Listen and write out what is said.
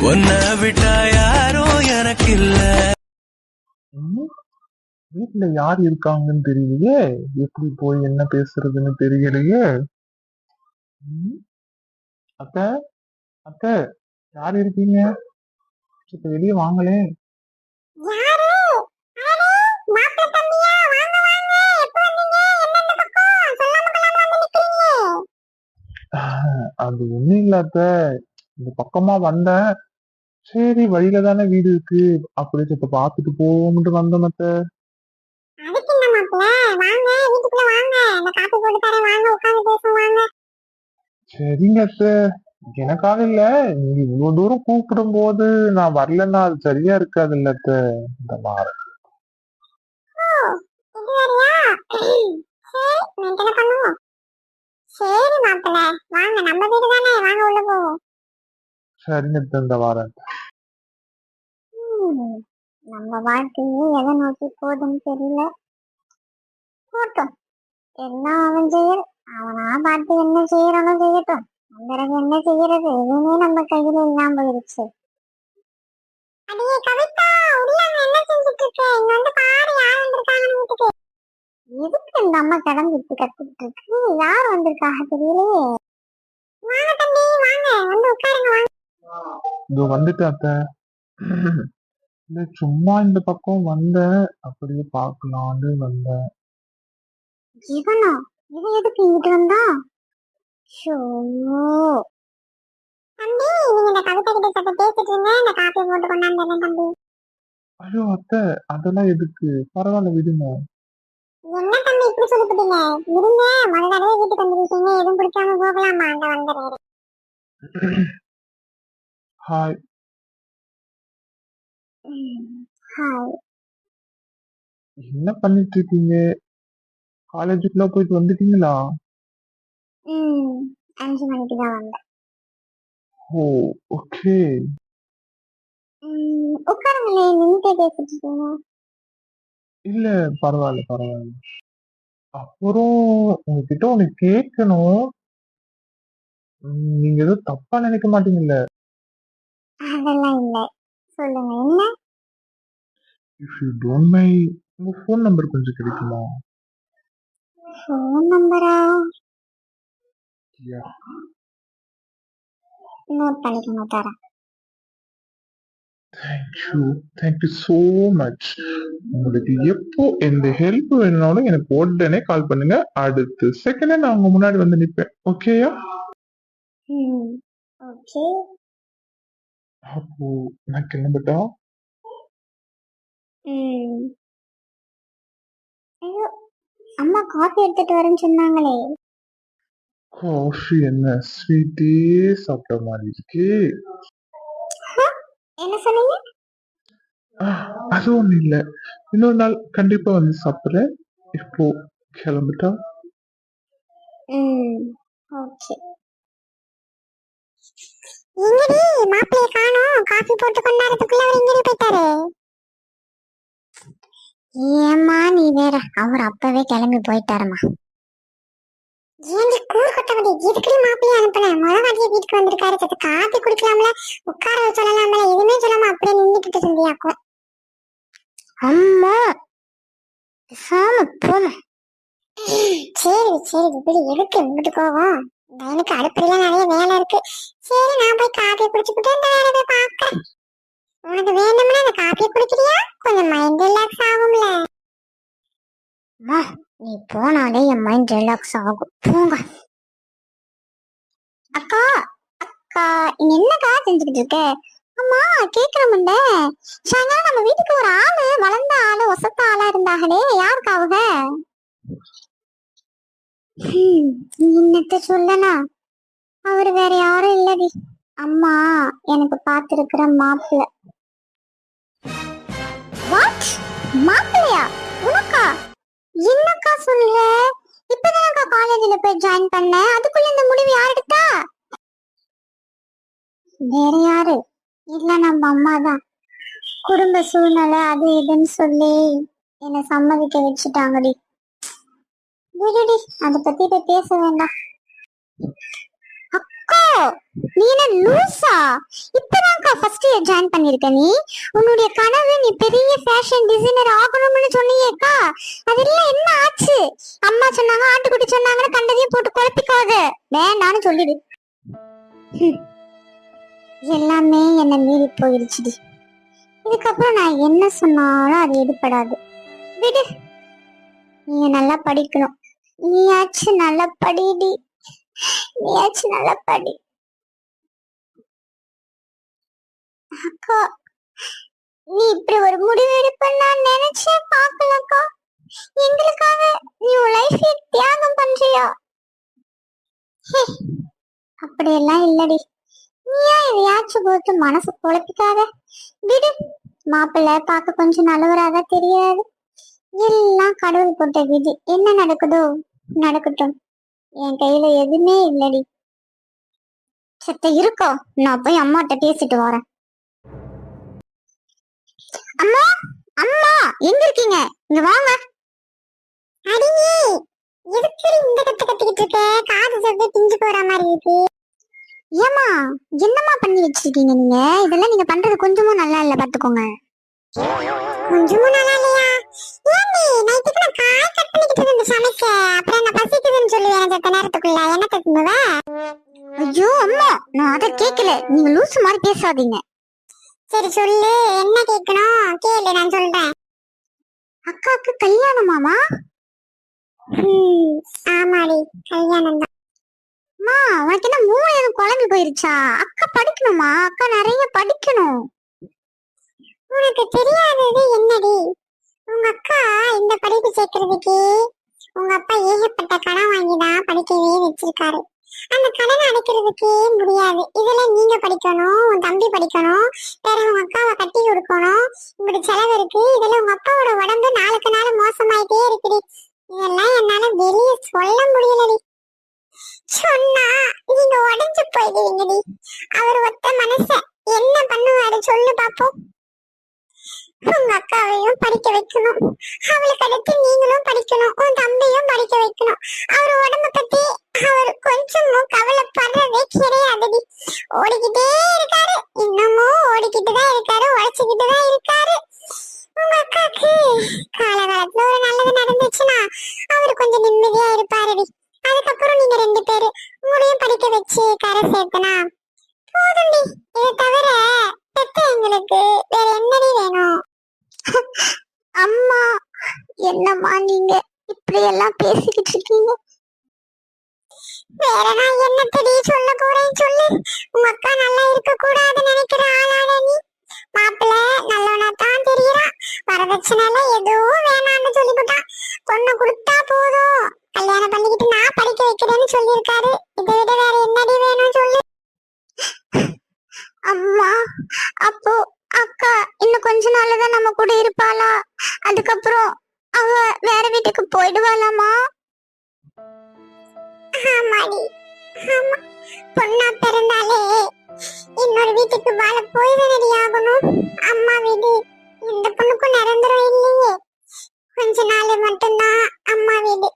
உன்னை விட்டா யாரும் எனக்கு இல்ல. வீட்டுல யார் இருக்காங்கன்னு தெரியலையே, எப்படி போய் என்ன பேசுறதுன்னு தெரியலையே. அத்த அத்த யார் இருக்கீங்க? இப்ப வெளியே வாங்களே. அது ஒண்ணும் இல்ல அத்த, இந்த பக்கமா வந்தேன். சரி வழியில தானே வீடு இருக்கு, அப்படி இப்ப பாத்துட்டு போகும்ட்டு வந்தோம் அத்த. சரிங்க அத்த, எனக்காக இல்ல, நீங்க இவ்வளவு தூரம் கூப்பிடும் போது நான் வரலன்னா அது சரியா இருக்காது இல்ல அத்த. இந்த வாரம் சரிங்க அத்த, இந்த வாரம். நம்ம வாழ்க்கையே எதை நோக்கி போகுதுன்னு தெரியல. போட்டோம், எல்லாம் அவன் செயல். அவனா பார்த்து என்ன செய்யறானோ செய்யட்டும். பிறகு என்ன செய்யறது எதுவுமே நம்ம கையில இல்லாம போயிருச்சு. அடியே கவிதா, உள்ளாங்க என்ன செஞ்சுட்டு இருக்க? இங்க வந்து பாரு யார் வந்திருக்காங்கன்னு வீட்டுக்கு. எதுக்கு இந்த அம்மா கிளம்பிட்டு கத்துக்கிட்டு இருக்கு? யார் வந்திருக்காங்க தெரியலையே. வாங்க தம்பி வாங்க, வந்து உட்காருங்க வாங்க. இதோ வந்துட்டு அத்த. இல்ல சும்மா இந்த பக்கம் வந்தேன், அப்படியே பாக்கலான்னு வந்தேன். இவனா? இவன் எதுக்கு இங்கிட்டு வந்தா? தம்பி நீங்க இந்த கவிதா கிட்ட சத்த பேசிட்டு இருங்க, இந்த காப்பி போட்டு கொண்டாந்துறேன் தம்பி. ஐயோ அத்தை, அதெல்லாம் எதுக்கு, பரவாயில்ல விடுங்க. என்ன தம்பி இப்படி சொல்லிவிட்டீங்க? இருங்க, முதல்ல வீட்டுக்கு வந்துருக்கீங்க, எதுவும் பிடிக்காம போகலாமா? அந்த வந்துடுறேன். ஹாய். ஹாய். என்ன பண்ணிட்டு இருக்கீங்க? காலேஜுக்குள்ள போயிட்டு வந்துட்டீங்களா? 5 மணிக்கு தான் வந்தேன். ஓ ஓகே. உட்காருங்களே, நின்னுட்டே பேசிட்டு இருக்கீங்க. இல்ல பரவாயில்ல பரவாயில்ல. அப்புறம் உங்ககிட்ட ஒண்ணு கேட்கணும், நீங்க எதுவும் தப்பா நினைக்க மாட்டீங்கல்ல? அதெல்லாம் இல்ல, சொல்லுங்க என்ன. இஃப் யூ டோன்ட் மைண்ட், உங்க ஃபோன் நம்பர் கொஞ்சம் கிடைக்குமா? ஃபோன் நம்பரா? யா. நோட் பண்ணிக்கோங்க, தரேன். Thank you so much. உங்களுக்கு எப்போ எந்த ஹெல்ப் வேணும்னாலும் எனக்கு உடனே கால் பண்ணுங்க, அடுத்த செகண்டே நான் உங்க முன்னாடி வந்து நிப்பேன். ஓகேயா? ஓகே. அப்போ நான் கிளம்பட்டா? ஐயோ, அம்மா காஃபி எடுத்துட்டு வரேன்னு சொன்னாங்களே. காஃபி என்ன ஸ்வீட்டே சாப்பிட்ட மாதிரி இருக்கு. என்ன சொன்னீங்க? அது ஒண்ணு இல்ல, இன்னொரு நாள் கண்டிப்பா வந்து சாப்பிடுறேன். இப்போ கிளம்பிட்டா? ஓகே. எங்கடி மாப்பிளைய காணோம்? காஃபி போட்டு கொண்டாடுறதுக்குள்ள அவர் எங்கடி போயிட்டாரு? ஏம்மா நீ வேற, அவர் அப்பவே கிளம்பி போயிட்டாருமா. ஏண்டி கூறு கொட்டவடி, எதுக்குடி மாப்பிளைய அனுப்புன? முதவாட்டிய வீட்டுக்கு வந்திருக்காரு, சத்து காஃபி குடிக்கலாம்ல, உட்கார சொல்லலாம்ல, எதுவுமே சொல்லாம அப்படியே நின்றுட்டு இருந்தியாக்கும். அம்மா சாம போன. சரி சரி இப்படி எதுக்கு இங்கிட்டு கோவம்? எனக்கு அடுப்படியில நிறைய வேலை இருக்கு. சரி நான் போய் காஃபி குடிச்சுக்கிட்டு இந்த வேலையை போய் பாக்குறேன். உனக்கு வேணும்னா அந்த காஃபி குடிக்கிறியா? கொஞ்சம் மைண்ட் ரிலாக்ஸ் ஆகும்ல. நீ போனாலே என் மைண்ட் ரிலாக்ஸ் ஆகும், போங்க. அக்கா அக்கா, இங்க என்னக்கா செஞ்சுக்கிட்டு இருக்க? அம்மா கேக்குறமுண்ட, சாயங்காலம் நம்ம வீட்டுக்கு ஒரு ஆளு, வளர்ந்த ஆளு, ஒசத்த ஆளா இருந்தாங்களே, யாருக்கு அவங்க? என்னத்த சொல்லனா, அவரு வேற யாரும் இல்லடி, அம்மா எனக்கு பாத்துருக்கிற மாப்பிள்ள. வாட்? மாப்பிள்ளையா உனக்கா? என்னக்கா சொல்ற? இப்பதானக்கா காலேஜ்ல போய் ஜாயின் பண்ண, அதுக்குள்ள இந்த முடிவு யார் எடுத்தா? வேற யாரு இல்ல, நம்ம அம்மா தான். குடும்ப சூழ்நிலை அது இதுன்னு சொல்லி என்ன சம்மதிக்க வச்சுட்டாங்கடி. விடுடி, அத பத்தி இப்ப பேச வேண்டாம். அக்கா நீ என்ன லூசா? இப்பதான்க்கா ஃபர்ஸ்ட் எதுக்குடி ஜாயின் பண்ணிருக்க நீ? உன்னுடைய கனவு நீ பெரிய ஃபேஷன் டிசைனர் ஆகணும்னு சொன்னியேக்கா, அதெல்லாம் என்ன ஆச்சு? அம்மா சொன்னாங்க, ஆட்டுக்குட்டி சொன்னாங்கன்னு கண்டதையும் போட்டு குழப்பிக்காத, வேண்டான்னு சொல்லிடு. எல்லாமே என்ன மீறி போயிருச்சுடி. இதுக்கப்புறம் நான் என்ன சொன்னாலும் அது எடுபடாது. விடு, நீ நல்லா படிக்கணும். நீயாச்சும் நல்லா படிடி, நீயாச்சும் நல்லா படி. அக்கா, நீ இப்படி ஒரு முடிவு எடுப்ப நான் நினைச்சே பார்க்கலக்கா. எங்களுக்காக நீ உன் லைஃபை தியாகம் பண்றியா? அப்படியெல்லாம் இல்லடி. நீயா எதையாச்சும் போட்டு மனசு குழப்பிக்காத. விடு, மாப்பிள்ளை பார்க்க கொஞ்சம் நல்லவராக தெரியாது. எல்லாம் கடவுள் போட்ட விதி. என்ன நடக்குதோ நடக்கட்டும், என் கையில எதுவுமே இல்லடி. சத்த இருக்கோ, நான் போய் அம்மாட்ட பேசிட்டு வரேன். அம்மா, அம்மா எங்க இருக்கீங்க? இங்க வாங்க. அடியே, எதுக்கு இந்த கத்து கத்திக்கிட்டு இருக்க? காது சத்து பிஞ்சு போற மாதிரி இருக்கு. ஏமா, என்னம்மா பண்ணி வச்சிருக்கீங்க நீங்க? இதெல்லாம் நீங்க பண்றது கொஞ்சமும் நல்லா இல்ல, பாத்துக்கோங்க. கொஞ்சமும் நல்லா இல்லையா? ஏண்டி, நைட்டுக்கு நான் காய் கட் பண்ணிக்கிட்டு இருந்து சமைக்க, அப்புறம் என்ன பசிக்குதுன்னு சொல்லுவேன் அந்த நேரத்துக்குள்ள. என்ன தத்துவ? ஐயோ அம்மா, நான் அதை கேட்கல. நீங்க லூசு மாதிரி பேசாதீங்க. சரி சொல்லு, என்ன கேட்கணும் கேளு, நான் சொல்றேன். அக்காவுக்கு கல்யாணமாமா? ஆமாடி, கல்யாணம் தான். அம்மா, உனக்கு என்ன மூளை குழம்பு போயிருச்சா? அக்கா படிக்கணுமா? அக்கா நிறைய படிக்கணும். உனக்கு தெரியாதது என்னடி? உங்க அக்கா இந்த படிப்பு சேர்க்கறதுக்கு உங்க அப்பா ஏகப்பட்ட கடன் வாங்கிதான் படிக்கவே வச்சிருக்காரு. அந்த கடனை அடைக்கிறதுக்கு முடியாது. இதுல நீங்க படிக்கணும், உன் தம்பி படிக்கணும், வேற உங்க அக்காவை கட்டி கொடுக்கணும், இப்படி செலவு இருக்கு. இதுல உங்க அப்பாவோட உடம்பு நாளுக்கு நாள் மோசமாயிட்டே இருக்குடி. இதெல்லாம் என்னால வெளியே சொல்ல முடியலடி. சொன்னா நீங்க உடைஞ்சு போயிடுவீங்கடி. அவர் ஒத்த மனச என்ன பண்ணுவாரு சொல்லு பாப்போம். உங்க அக்காவையும் படிக்க வைக்கணும், அவளுக்கு அடுத்து நீங்களும் படிக்கணும், உன் தம்பியும் படிக்க வைக்கணும். அவர் உடம்ப பத்தி அவர் கொஞ்சமும் கவலைப்படுறதே கிடையாதுடி. ஓடிக்கிட்டே இருக்காரு, இன்னமும் ஓடிக்கிட்டுதான் இருக்காரு, உழைச்சுக்கிட்டுதான் இருக்காரு. உங்க அக்காக்கு காலகாலத்துல ஒரு நல்லது நடந்துச்சுன்னா அவரு கொஞ்சம் நிம்மதியா இருப்பாருடி. அதுக்கப்புறம் நீங்க 2 பேரு உங்களையும் படிக்க வச்சு கரை சேர்த்தனா போதும்டி. இதை தவிர பெத்த எங்களுக்கு வேற என்னடி வேணும்? அம்மா, என்னம்மா நீங்க இப்படி எல்லாம் பேசிக்கிட்டு இருக்கீங்க? வேற நான் என்ன தெரிய சொல்ல போறேன் சொல்லு. உங்க அக்கா நல்லா இருக்க கூடாதுன்னு நினைக்கிற ஆளான நீ. மாப்பிள்ள நல்லவனா தான் தெரியறான். வரதட்சணைல எதுவும் வேணாம்னு சொல்லிவிட்டான். பொண்ணு கொடுத்தா போதும், கல்யாணம் பண்ணிக்கிட்டு நான் படிக்க வைக்கிறேன்னு சொல்லியிருக்காரு. இதை விட வேற என்னடி வேணும் சொல்லு. அம்மா, அப்போ அக்கா இன்னும் கொஞ்ச நாள்தான் நம்ம கூட இருப்பாளா? அதுக்கப்புறம் அவ வேற வீட்டுக்கு போயிடுவாளாமா? ஆமாடி, ஆமா. பொண்ணா பிறந்தாலே இன்னொரு வீட்டுக்கு வாழ போய்தானடி ஆகணும். அம்மா வீடு இந்த பொண்ணுக்கும் நிரந்தரம் இல்லையே, கொஞ்ச நாள் மட்டும்தான் அம்மா வீடு.